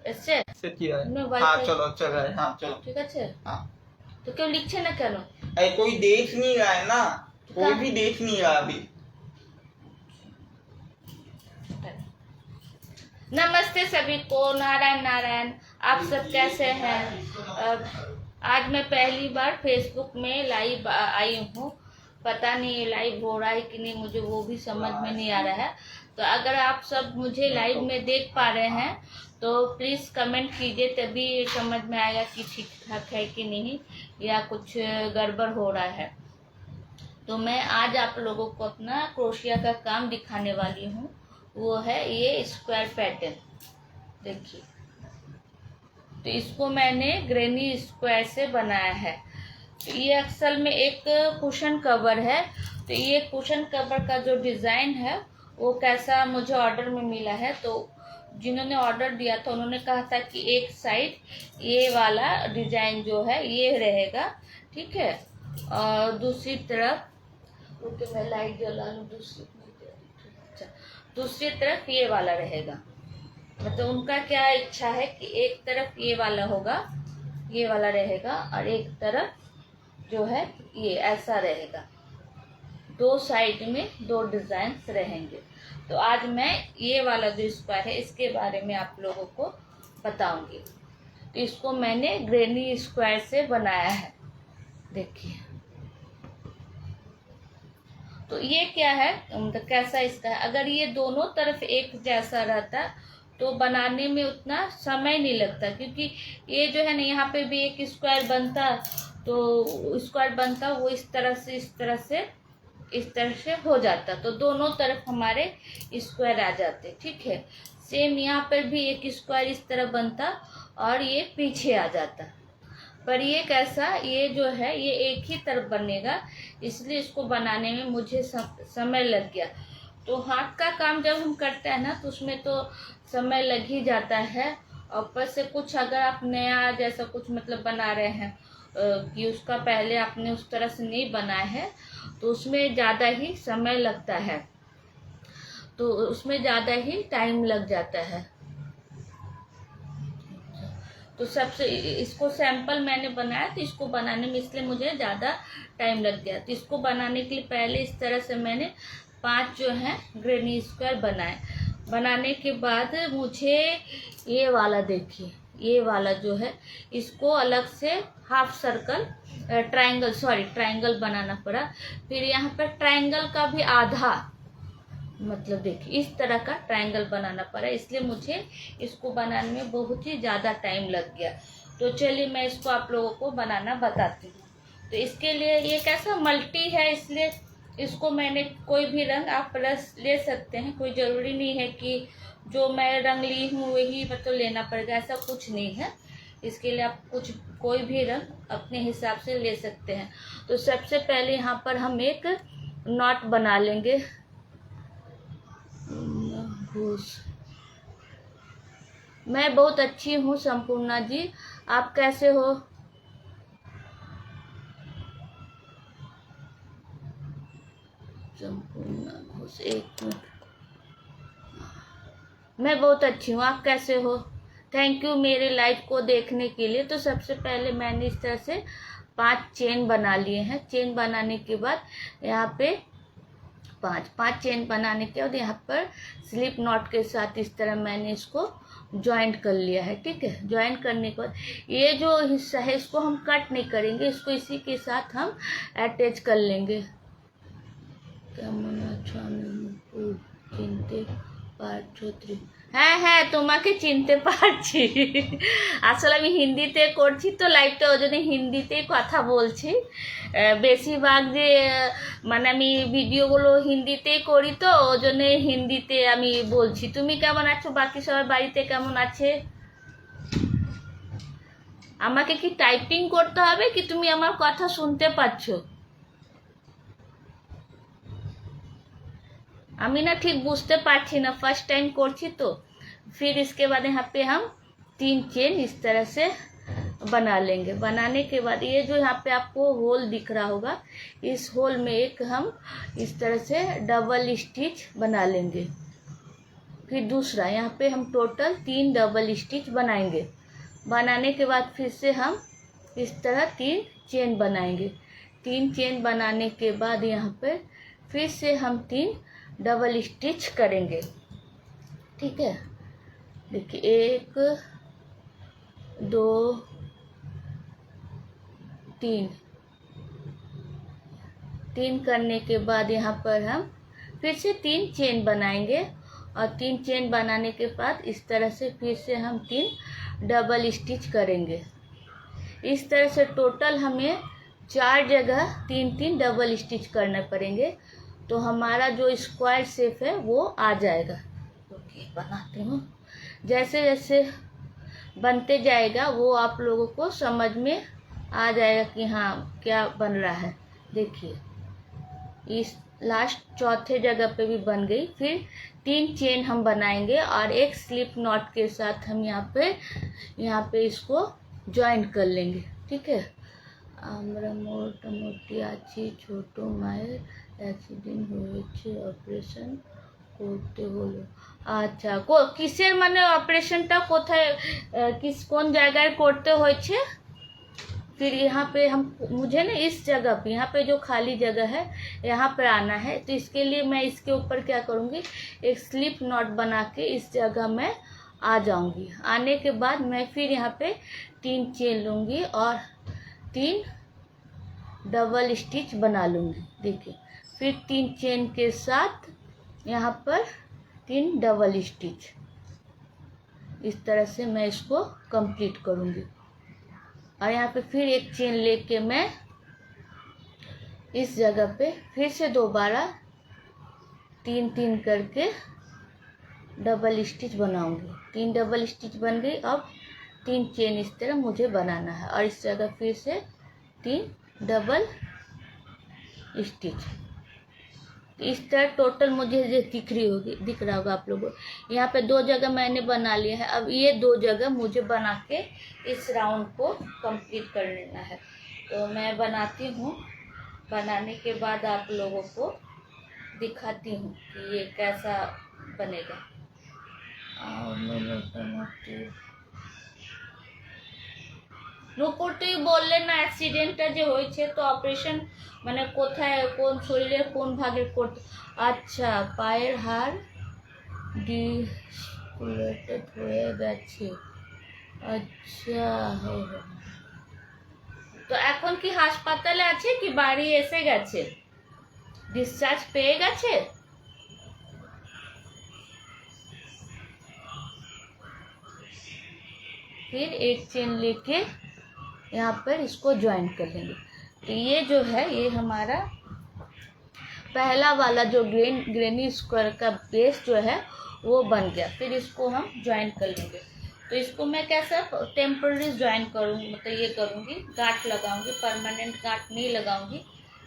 ऐसे से किया है। मैं हाँ वाईफाई चलो चल रहा है। हाँ चलो। ঠিক আছে हाँ তো কেউ লিখছে না কেন अरे कोई देख नहीं रहा है ना, कोई भी देख नहीं रहा अभी। नमस्ते सभी को, नारायण नारायण। आप सब कैसे हैं? आज मैं पहली बार फेसबुक में लाइव आई हूँ। पता नहीं लाइव हो रहा है कि नहीं, मुझे वो भी समझ में नहीं आ रहा है। तो अगर आप सब मुझे लाइव में देख पा रहे हैं तो प्लीज़ कमेंट कीजिए, तभी समझ में आएगा कि ठीक ठाक है कि नहीं या कुछ गड़बड़ हो रहा है। तो मैं आज आप लोगों को अपना क्रोशिया का काम दिखाने वाली हूँ। वो है ये स्क्वायर पैटर्न, देखिए। तो इसको मैंने ग्रेनी स्क्वायर से बनाया है। तो ये असल में एक कुशन कवर है। तो ये कुशन कवर का जो डिज़ाइन है वो कैसा मुझे ऑर्डर में मिला है। तो जिन्होंने ऑर्डर दिया था उन्होंने कहा था कि एक साइड ये वाला डिज़ाइन जो है ये रहेगा, ठीक है। और दूसरी तरफ, रुके मैं लाइट जला लूँ, दूसरी तरफ ये वाला रहेगा। मतलब उनका क्या इच्छा है कि एक तरफ ये वाला होगा, ये वाला रहेगा, और एक तरफ जो है ये ऐसा रहेगा। दो साइड में दो डिजाइन रहेंगे। तो आज मैं ये वाला जो स्क्वायर है इसके बारे में आप लोगों को बताऊंगी। तो इसको मैंने ग्रेनी स्क्वायर से बनाया है, देखिए। तो ये क्या है, मतलब कैसा इसका है। अगर ये दोनों तरफ एक जैसा रहता तो बनाने में उतना समय नहीं लगता, क्योंकि ये जो है ना यहाँ पे भी एक स्क्वायर बनता, तो स्क्वायर बनता वो इस तरह से इस तरह से इस तरह से हो जाता, तो दोनों तरफ हमारे स्क्वायर आ जाते, ठीक है। सेम यहाँ पर भी एक स्क्वायर इस तरह बनता और ये पीछे आ जाता। पर ये कैसा, ये जो है ये एक ही तरफ बनेगा, इसलिए इसको बनाने में मुझे समय लग गया। तो हाथ का काम जब हम करते हैं ना तो उसमें तो समय लग ही जाता है। और ऊपर से कुछ अगर आप नया जैसा कुछ मतलब बना रहे हैं कि उसका पहले आपने उस तरह से नहीं बनाया है तो उसमें ज़्यादा ही समय लगता है, तो उसमें ज़्यादा ही टाइम लग जाता है। तो सबसे इसको सैंपल मैंने बनाया, तो इसको बनाने में इसलिए मुझे ज़्यादा टाइम लग गया। तो इसको बनाने के लिए पहले इस तरह से मैंने 5 जो है ग्रेनी स्क्वायर बनाए। बनाने के बाद मुझे ये वाला देखिए, ये वाला जो है इसको अलग से हाफ सर्कल ट्रायंगल बनाना पड़ा। फिर यहाँ पर ट्रायंगल का भी आधा, मतलब देखिए इस तरह का ट्रायंगल बनाना पड़ा, इसलिए मुझे इसको बनाने में बहुत ही ज़्यादा टाइम लग गया। तो चलिए मैं इसको आप लोगों को बनाना बताती हूँ। तो इसके लिए ये कैसा मल्टी है, इसलिए इसको मैंने कोई भी रंग आप रस ले सकते हैं, कोई ज़रूरी नहीं है कि जो मैं रंग ली हूँ वही मतलब लेना पड़ेगा, ऐसा कुछ नहीं है। इसके लिए आप कोई भी रंग अपने हिसाब से ले सकते हैं। तो सबसे पहले यहाँ पर हम एक नॉट बना लेंगे। मैं बहुत अच्छी हूँ संपूर्णा जी, आप कैसे हो? संपूर्णा घोष, एक मिनट। मैं बहुत अच्छी हूँ, आप कैसे हो? थैंक यू मेरे लाइव को देखने के लिए। तो सबसे पहले मैंने इस तरह से 5 चेन बना लिए हैं। चेन बनाने के बाद यहाँ पे 5 चेन बनाने के बाद यहाँ पर स्लिप नॉट के साथ इस तरह मैंने इसको ज्वाइंट कर लिया है, ठीक है। ज्वाइंट करने के बाद ये जो हिस्सा है इसको हम कट नहीं करेंगे, इसको इसी के साथ हम अटैच कर लेंगे। চিনতে পারছো? হ্যাঁ হ্যাঁ তোমাকে চিনতে পারছি। আসলে আমি হিন্দিতে করছি তো লাইভটা, ওই জন্য হিন্দিতেই কথা বলছি। বেশিরভাগ যে মানে আমি ভিডিওগুলো হিন্দিতেই করি, তো ওই জন্য হিন্দিতে আমি বলছি। তুমি কেমন আছো? বাকি সবাই বাড়িতে কেমন আছে? আমাকে কি টাইপিং করতে হবে কি তুমি আমার কথা শুনতে পাচ্ছো? আমি ना ठीक बुझते पारছি ना, फर्स्ट टाइम করছি तो। फिर इसके बाद यहाँ पे हम 3 चेन इस तरह से बना लेंगे। बनाने के बाद ये जो यहाँ पे आपको होल दिख रहा होगा, इस होल में एक हम इस तरह से डबल स्टिच बना लेंगे। फिर दूसरा, यहाँ पे हम टोटल 3 डबल स्टिच बनाएंगे। बनाने के बाद फिर से हम इस तरह 3 चेन बनाएंगे। 3 चेन बनाने के बाद यहाँ पे फिर से हम 3 डबल स्टिच करेंगे। ठीक है, देखिए 1 2 3 करने के बाद यहाँ पर हम फिर से 3 चेन बनाएंगे और 3 चेन बनाने के बाद इस तरह से फिर से हम 3 डबल स्टिच करेंगे। इस तरह से टोटल हमें 4 जगह 3 डबल स्टिच करने पड़ेंगे, तो हमारा जो स्क्वायर शेप है वो आ जाएगा। ओके, बनाती हूँ। जैसे जैसे बनते जाएगा वो आप लोगों को समझ में आ जाएगा कि हाँ क्या बन रहा है। देखिए, इस लास्ट चौथे जगह पे भी बन गई। फिर 3 चेन हम बनाएंगे और एक स्लिप नॉट के साथ हम यहाँ पे इसको जॉइन कर लेंगे। ठीक है। আমরা মোটামুটি আছি, ছোট মায়ের অ্যাক্সিডেন্ট হয়েছে, অপারেশন করতে হলো। আচ্ছা, কিসের মানে অপারেশনটা কোথায়, কোন জায়গায় করতে হয়েছে? फिर यहाँ पे हम मुझे ना इस जगह पे, यहाँ पे जो खाली जगह है यहाँ पे आना है। तो इसके लिए मैं इसके ऊपर क्या करूँगी, एक स्लिप नॉट बना के इस जगह में आ जाऊँगी। आने के बाद मैं फिर यहाँ पे 3 चेन लूँगी और 3 डबल स्टिच बना लूँगी। देखिए, फिर 3 चेन के साथ यहाँ पर 3 डबल स्टिच, इस तरह से मैं इसको कंप्लीट करूँगी। और यहाँ पे फिर एक चेन लेके मैं इस जगह पे फिर से दोबारा 3 करके डबल स्टिच बनाऊंगी। 3 डबल स्टिच बन गई। अब 3 चेन इस तरह मुझे बनाना है और इस जगह फिर से 3 डबल स्टिच। इस तरह टोटल मुझे दिख रहा होगा आप लोगों को। यहाँ पे 2 जगह मैंने बना लिया है। अब ये 2 जगह मुझे बना के इस राउंड को कंप्लीट कर लेना है। तो मैं बनाती हूँ। बनाने के बाद आप लोगों को दिखाती हूँ कि ये कैसा बनेगा। নুপুর তুই বললে না অ্যাক্সিডেন্টটা যে হয়েছে, তো অপারেশন মানে কোথায়, কোন শরীরের কোন ভাগে করতে? আচ্ছা, পায়ের হাড় ডিসলোকেট হয়ে গেছে। আচ্ছা, তো এখন কি হাসপাতালে আছে কি বাড়ি এসে গেছে? ডিসচার্জ পেয়ে গেছে? फिर एक चेन लेके यहाँ पर इसको ज्वाइन कर लेंगे। तो ये जो है, ये हमारा पहला वाला जो ग्रेनी स्क्वायर का बेस जो है वो बन गया। फिर इसको हम ज्वाइन कर लेंगे। तो इसको मैं कैसा टेम्पररी ज्वाइन करूँगी, मतलब ये करूँगी, गांठ लगाऊंगी, परमानेंट गांठ नहीं लगाऊंगी।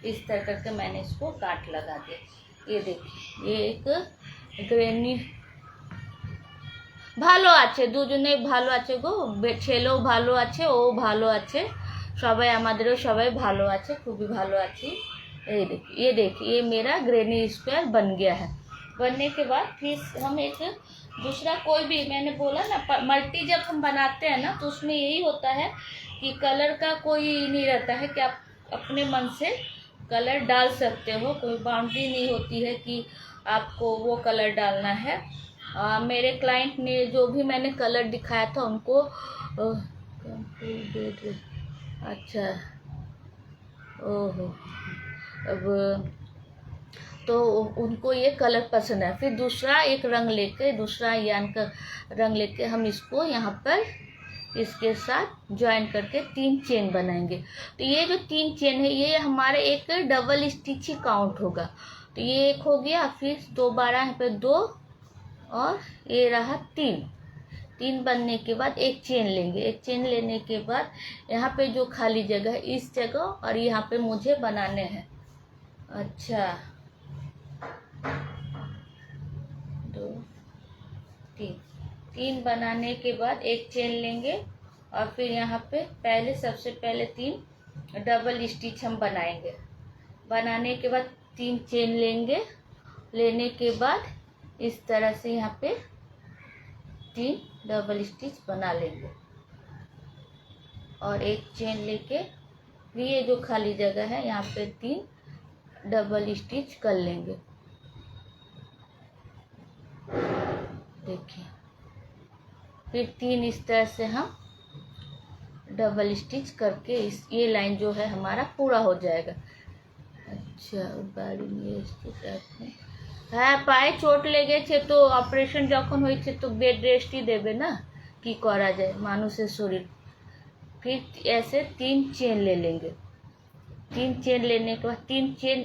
इस तरह करके मैंने इसको गांठ लगा दिया। ये देखिए, ये एक ग्रेनी ভালো আছে, দুজনেই ভালো আছে গো। ছেলেও ভালো আছে, ও ভালো আছে, সবাই আমাদেরও সবাই ভালো আছে, খুবই ভালো আছি। ये देखिए ये मेरा ग्रेनी स्क्वायर बन गया है। बनने के बाद फिर हम एक दूसरा कोई भी, मैंने बोला ना मल्टी जब हम बनाते हैं ना तो उसमें यही होता है कि कलर का कोई नहीं रहता है कि आप अपने मन से कलर डाल सकते हो। कोई बाउंड्री नहीं होती है कि आपको वो कलर डालना है। मेरे क्लाइंट ने जो भी मैंने कलर दिखाया था उनको अच्छा, ओहो, अब तो उनको ये कलर पसंद है। फिर दूसरा एक रंग लेके, दूसरा यान का रंग लेके हम इसको यहाँ पर इसके साथ ज्वाइन करके 3 चेन बनाएंगे। तो ये जो 3 चेन है ये हमारे एक डबल स्टिच ही काउंट होगा। तो ये एक हो गया। फिर दोबारा यहाँ पे 2 और ये रहा 3 बनने के बाद एक चेन लेंगे। एक चेन लेने के बाद यहाँ पे जो खाली जगह है इस जगह और यहाँ पे मुझे बनाने हैं। अच्छा, 2 3 बनाने के बाद एक चेन लेंगे और फिर यहाँ पे सबसे पहले 3 डबल स्टिच हम बनाएंगे। बनाने के बाद 3 चेन लेंगे। लेने के बाद इस तरह से यहाँ पे 3 डबल स्टिच बना लेंगे और एक चेन लेके फिर ये जो खाली जगह है यहाँ पे 3 डबल स्टिच कर लेंगे। देखिए फिर 3 इस तरह से हम डबल स्टिच करके इस ये लाइन जो है हमारा पूरा हो जाएगा। अच्छा बाड़ी में হ্যাঁ পায়ে চোট লেগেছে তো অপারেশন যখন হয়েছে তো বেড রেস্টই দেবে না, কি করা যায় মানুষের শরীর। फिर ऐसे 3 चेन ले लेंगे। 3 चेन लेने के बाद 3 चेन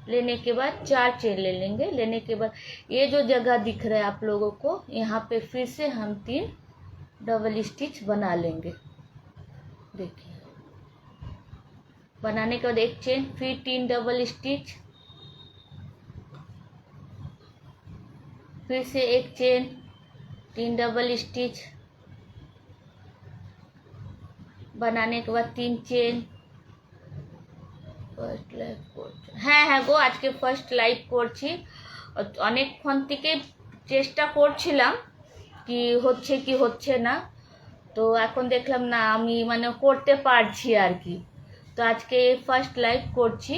लेने के बाद 4 चेन ले लेंगे। लेने के बाद ये जो जगह दिख रहा है आप लोगों को यहाँ पे फिर से हम 3 डबल स्टिच बना लेंगे। देखिए बनाने के बाद एक चेन फिर 3 डबल स्टिच, फिर से एक चेन 3 डबल स्टिच, बनाने के बाद 3 चेन। ফার্স্ট লাইভ করছি, হ্যাঁ গো আজকে ফার্স্ট লাইভ করছি। অনেকক্ষণ থেকে চেষ্টা করছিলাম কি হচ্ছে না, তো এখন দেখলাম না আমি মানে করতে পারছি আর কি। तो आज के फर्स्ट लाइव कोर्ची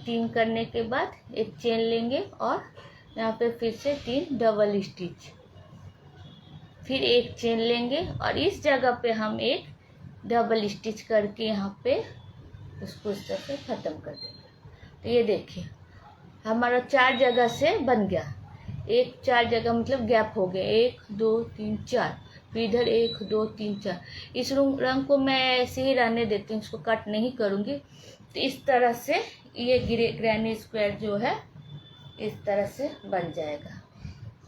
3 करने के बाद एक चेन लेंगे और यहाँ पे फिर से 3 डबल स्टिच, फिर एक चेन लेंगे और इस जगह पे हम एक डबल स्टिच करके यहाँ पे उसको इस तरह से ख़त्म कर देंगे। तो ये देखिए हमारा 4 जगह से बन गया। 4 जगह मतलब गैप हो गया, 1 2 3 4, फिर इधर 1 2 3 4। इस रंग को मैं ऐसे ही रहने देती हूँ, इसको कट नहीं करूँगी। तो इस तरह से ये ग्रैनी स्क्वायर जो है इस तरह से बन जाएगा।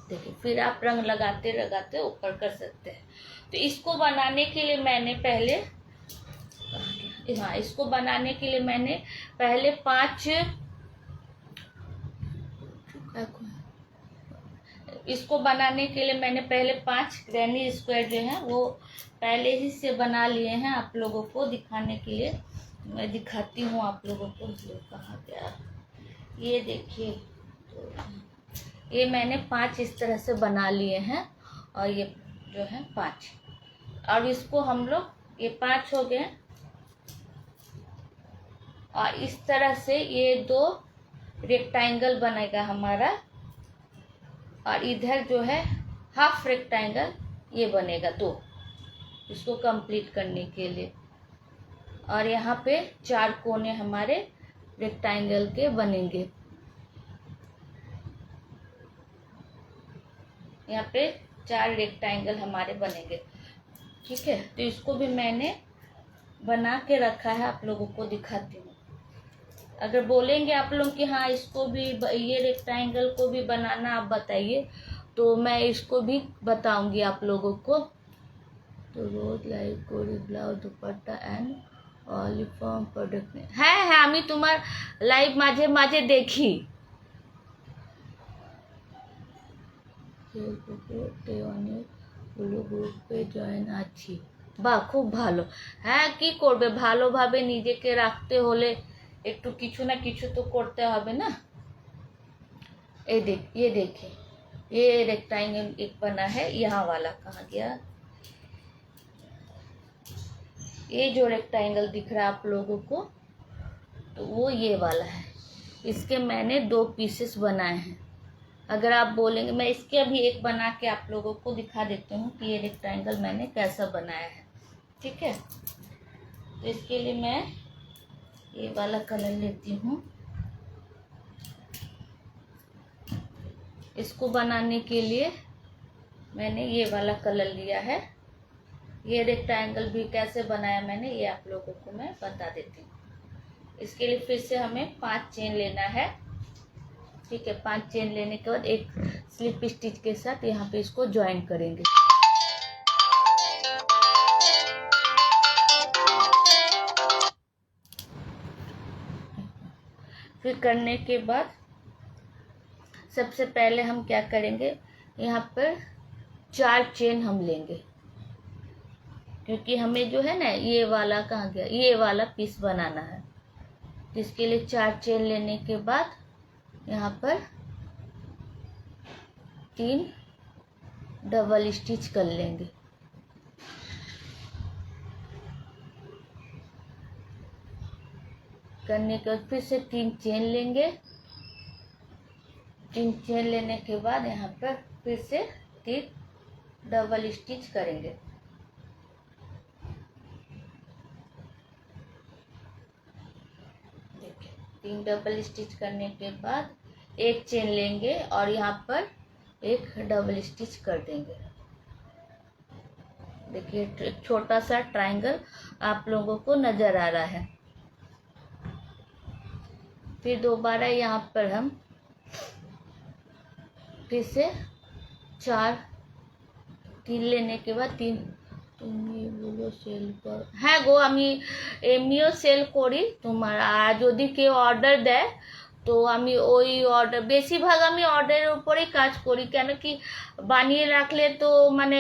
देखिए फिर आप रंग लगाते लगाते ऊपर कर सकते हैं। तो इसको बनाने के लिए मैंने पहले इसको बनाने के लिए मैंने पहले 5 इसको बनाने के लिए मैंने पहले 5 ग्रैनी स्क्वायर जो है वो पहले ही से बना लिए हैं। आप लोगों को दिखाने के लिए मैं दिखाती हूँ आप लोगों को। कहाँ गया ये देखिए, तो ये मैंने 5 इस तरह से बना लिए हैं और ये जो है 5, और इसको हम लोग ये 5 हो गए और इस तरह से ये 2 रेक्टेंगल बनेगा हमारा और इधर जो है हाफ रेक्टेंगल ये बनेगा 2 इसको कंप्लीट करने के लिए। और यहाँ पे 4 कोने हमारे रेक्टेंगल के बनेंगे। यहाँ पे 4 रेक्टेंगल हमारे बनेंगे, ठीक है। तो इसको भी मैंने बना के रखा है, आप लोगों को दिखाती हूँ। अगर बोलेंगे आप लोग कि हाँ इसको भी ये रेक्टेंगल को भी बनाना आप बताइए, तो मैं इसको भी बताऊंगी आप लोगों को। तो रोज लाइक कोरी ब्लाउज दुपट्टा एंड অলিফর্ম প্রোডাক্ট নেই। হ্যাঁ আমি তোমার লাইভ মাঝে মাঝে দেখি। অনেকগুলো গ্রুপে জয়েন আছি। বাহ খুব ভালো। হ্যাঁ কি করবে, ভালোভাবে নিজেকে রাখতে হলে একটু কিছু না কিছু তো করতে হবে না। ये देखिए ये रेक्टेंगल एक बना है, यहाँ वाला कहाँ गया, ये जो रेक्टेंगल दिख रहा है आप लोगों को तो वो ये वाला है। इसके मैंने 2 पीसेस बनाए हैं। अगर आप बोलेंगे मैं इसके अभी एक बना के आप लोगों को दिखा देती हूँ कि ये रेक्टेंगल मैंने कैसा बनाया है, ठीक है। तो इसके लिए मैं ये वाला कलर लेती हूँ। इसको बनाने के लिए मैंने ये वाला कलर लिया है। ये रेक्टेंगल भी कैसे बनाया मैंने ये आप लोगों को मैं बता देती हूँ। इसके लिए फिर से हमें 5 चेन लेना है, ठीक है। 5 चेन लेने के बाद एक स्लिप स्टिच के साथ यहाँ पे इसको ज्वाइन करेंगे। फिर करने के बाद सबसे पहले हम क्या करेंगे, यहाँ पर 4 चेन हम लेंगे, क्योंकि हमें जो है ना ये वाला कहाँ गया, ये वाला पीस बनाना है। इसके लिए 4 चेन लेने के बाद यहाँ पर 3 डबल स्टिच कर लेंगे। करने के बाद फिर से 3 चेन लेंगे। 3 चेन लेने के बाद यहाँ पर फिर से 3 डबल स्टिच करेंगे। देखिए 3 डबल स्टिच करने के बाद एक चेन लेंगे और यहाँ पर एक डबल स्टिच कर देंगे। देखिए छोटा सा ट्रायंगल आप लोगों को नजर आ रहा है। फिर दोबारा यहाँ पर हम फिर से 3 लेने के बाद 3 তুমি বলো সেল কর হ্যাঁ গো আমি এমনিও সেল করি তোমার আর যদি কেউ অর্ডার দেয় তো আমি ওই অর্ডার বেশিরভাগ আমি অর্ডারের উপরেই কাজ করি কেন কি বানিয়ে রাখলে তো মানে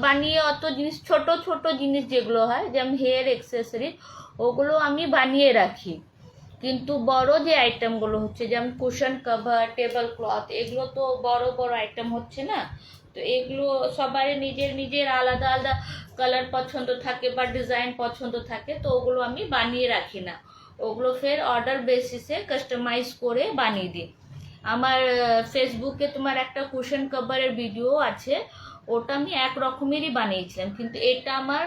বানিয়ে অত জিনিস ছোট ছোট জিনিস যেগুলো হয় যেমন হেয়ার অ্যাক্সেসরি ওগুলো আমি বানিয়ে রাখি কিন্তু বড় যে আইটেমগুলো হচ্ছে যেমন কুশন কভার টেবিল ক্লথ এগুলো তো বড় বড় আইটেম হচ্ছে না তো এগুলো সবার নিজের নিজের আলাদা আলাদা কালার পছন্দ থাকে বা ডিজাইন পছন্দ থাকে তো ওগুলো আমি বানিয়ে রাখি না ওগুলো ফের অর্ডার বেসিসে কাস্টমাইজ করে বানিয়ে দিই আমার ফেসবুকে তোমার একটা কুশন কভারের ভিডিও আছে ওটা আমি এক রকমেরই বানিয়েছিলাম কিন্তু এটা আমার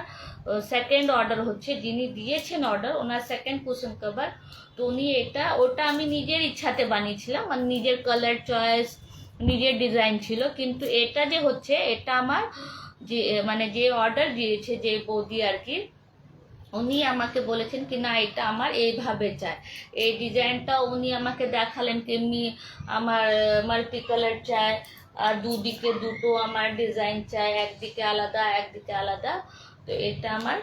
সেকেন্ড অর্ডার হচ্ছে যিনি দিয়েছেন অর্ডার ওনার সেকেন্ড কুশন কভার তো উনি ওটা আমি নিজের ইচ্ছাতে বানিয়েছিলাম মানে নিজের কালার চয়েস নিজের ডিজাইন ছিল কিন্তু এটা যে হচ্ছে এটা আমার যে মানে যে অর্ডার দিয়েছে যে বৌদি আর কি উনি আমাকে বলেছেন কি না এটা আমার এইভাবে চাই এই ডিজাইনটা উনি আমাকে দেখালেন কি এমনি আমার মাল্টি কালার চাই আর দুদিকে দুটো আমার ডিজাইন চাই একদিকে আলাদা তো এটা আমার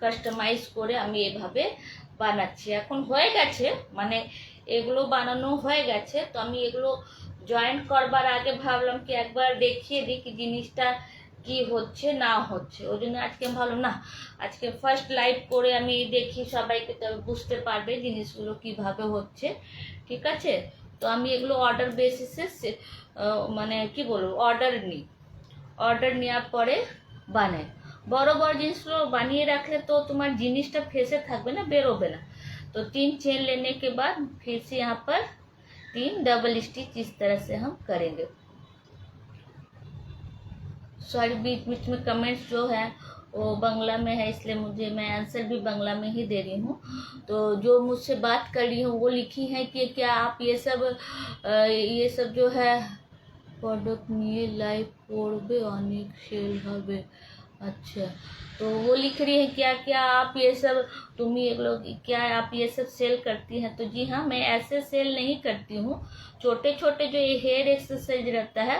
কাস্টমাইজ করে আমি এভাবে বানাচ্ছি এখন হয়ে গেছে মানে এগুলো বানানো হয়ে গেছে তো আমি এগুলো জয়েন্ট করবার আগে ভাবলাম কি একবার দেখিয়ে দিই কি জিনিসটা কি হচ্ছে না হচ্ছে ওই জন্য আজকে আমি ভাবলাম না আজকে ফার্স্ট লাইভ করে আমি দেখি সবাইকে তবে বুঝতে পারবে জিনিসগুলো কিভাবে হচ্ছে ঠিক আছে তো আমি এগুলো অর্ডার বেসিসে মানে কি বলবো অর্ডার নেওয়ার পরে বানাই বড় বড় জিনিসগুলো বানিয়ে রাখলে তো তোমার জিনিসটা ফেসে থাকবে না बेरोবে না तो 3 चेन लेने के बाद फिर से यहाँ पर 3 डबल स्टिच इस तरह से हम करेंगे सॉरी बीच में कमेंट्स जो है वो बांग्ला में है इसलिए मैं आंसर भी बांग्ला में ही दे रही हूँ तो जो मुझसे बात कर रही हूँ वो लिखी है कि क्या आप ये सब जो है प्रोडक्ट निये लाइव पड़बे अनेक सेल होबे अच्छा तो वो लिख रही है क्या आप ये सब क्या आप ये सब सेल करती हैं तो जी हाँ मैं ऐसे सेल नहीं करती हूँ छोटे छोटे जो ये हेयर एक्सरसाइज रहता है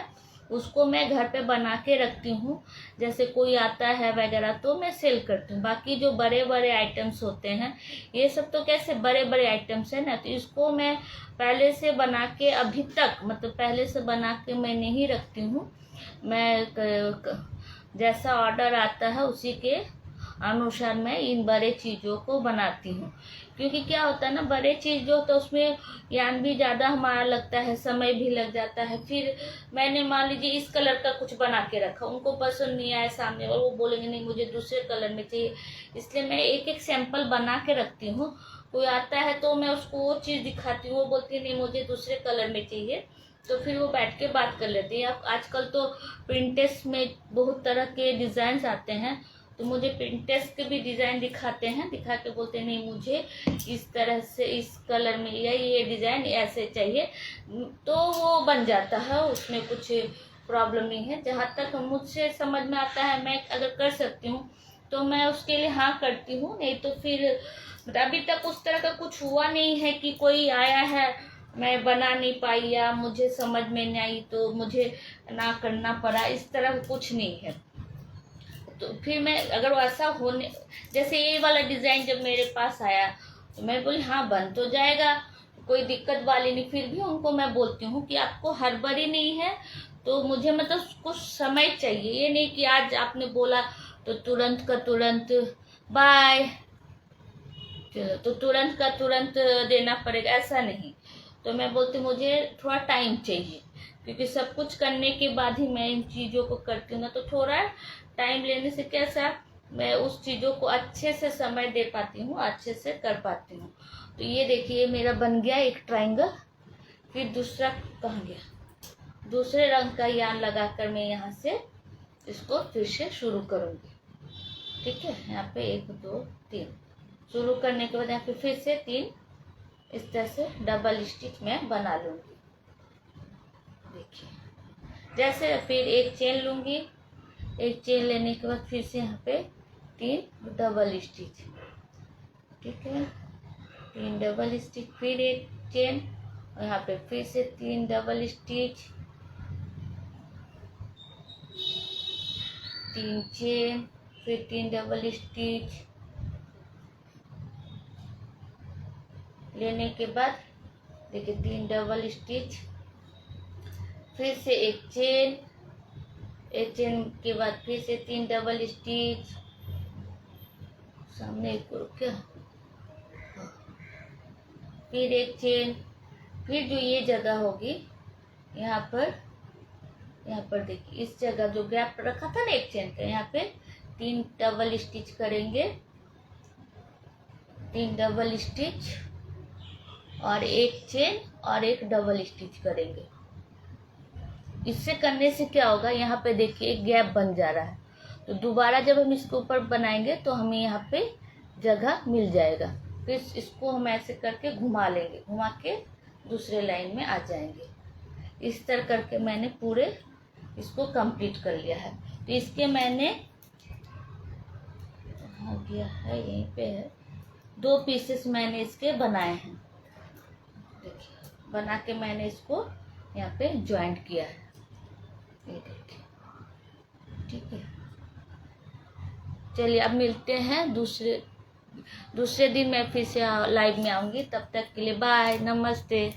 उसको मैं घर पे बना के रखती हूँ जैसे कोई आता है वगैरह तो मैं सेल करती हूँ बाकी जो बड़े बड़े आइटम्स होते हैं ये सब तो कैसे बड़े बड़े आइटम्स है ना तो इसको मैं पहले से बना के अभी तक मतलब पहले से बना के मैं नहीं रखती हूँ मैं जैसा ऑर्डर आता है उसी के अनुसार मैं इन बड़े चीज़ों को बनाती हूँ क्योंकि क्या होता है ना बड़े चीज़ जो होता है उसमें ज्ञान भी ज़्यादा हमारा लगता है समय भी लग जाता है फिर मैंने मान लीजिए इस कलर का कुछ बना के रखा उनको पसंद नहीं आया सामने और वो बोलेंगे नहीं मुझे दूसरे कलर में चाहिए इसलिए मैं एक सैंपल बना के रखती हूँ कोई आता है तो मैं उसको वो चीज़ दिखाती हूँ वो बोलती है नहीं मुझे दूसरे कलर में चाहिए तो फिर वो बैठ के बात कर लेते हैं आजकल तो प्रिंटेस्ट में बहुत तरह के डिज़ाइंस आते हैं तो मुझे प्रिंटेस्ट के भी डिज़ाइन दिखाते हैं दिखा के बोलते हैं नहीं मुझे इस तरह से इस कलर में या ये डिज़ाइन ऐसे चाहिए तो वो बन जाता है उसमें कुछ प्रॉब्लम नहीं है जहाँ तक मुझसे समझ में आता है मैं अगर कर सकती हूँ तो मैं उसके लिए हाँ करती हूँ नहीं तो फिर अभी तक उस तरह का कुछ हुआ नहीं है कि कोई आया है मैं बना नहीं पाई या मुझे समझ में नहीं आई तो मुझे ना करना पड़ा इस तरह कुछ नहीं है तो फिर मैं अगर ऐसा होने जैसे ये वाला डिज़ाइन जब मेरे पास आया तो मैं बोली हाँ बन तो जाएगा कोई दिक्कत वाली नहीं फिर भी उनको मैं बोलती हूँ कि आपको हड़बड़ी नहीं है तो मुझे मतलब कुछ समय चाहिए ये नहीं कि आज आपने बोला तो तुरंत का तुरंत बाय चलो तो तुरंत का तुरंत देना पड़ेगा ऐसा नहीं तो मैं बोलती हूँ मुझे थोड़ा टाइम चाहिए, क्योंकि सब कुछ करने के बाद ही मैं इन चीज़ों को करती हूँ ना, तो थोड़ा टाइम लेने से कैसा मैं उस चीज़ों को अच्छे से समय दे पाती हूँ, अच्छे से कर पाती हूँ। तो ये देखिए मेरा बन गया एक ट्रायंगल। फिर दूसरा कहाँ गया, दूसरे रंग का यान लगाकर मैं यहाँ से इसको फिर से शुरू करूँगी। ठीक है, यहाँ पे 1 2 3 शुरू करने के बाद यहाँ पे फिर से 3 इस तरह से डबल स्टिच मैं बना लूँगी। देखिए जैसे फिर एक चेन लूँगी, एक चेन लेने के बाद फिर से यहाँ पे 3 डबल स्टिच। ठीक है, 3 डबल स्टिच, फिर एक चेन और यहाँ पे फिर से 3 डबल स्टिच, 3 चेन, फिर 3 डबल स्टिच लेने के बाद देखिए 3 डबल स्टिच, फिर से एक चेन, एक चेन के बाद फिर से 3 डबल स्टिच, सामने एक और क्या, फिर एक चेन, फिर जो ये जगह होगी यहाँ पर देखिए इस जगह जो गैप रखा था ना एक चेन का, यहाँ पे 3 डबल स्टिच करेंगे, 3 डबल स्टिच और एक चेन और एक डबल स्टिच करेंगे। इससे करने से क्या होगा, यहाँ पे देखिए एक गैप बन जा रहा है, तो दोबारा जब हम इसके ऊपर बनाएंगे तो हमें यहाँ पे जगह मिल जाएगा। फिर इसको हम ऐसे करके घुमा लेंगे, घुमा के दूसरे लाइन में आ जाएंगे। इस तरह करके मैंने पूरे इसको कंप्लीट कर लिया है। तो इसके मैंने कहाँ गया है, यहीं पे है, 2 पीसेस मैंने इसके बनाए हैं। देखिए बना के मैंने इसको यहाँ पे ज्वाइंट किया है, ये देखिए। ठीक है, चलिए अब मिलते हैं दूसरे दिन मैं फिर से लाइव में आऊँगी। तब तक के लिए बाय, नमस्ते।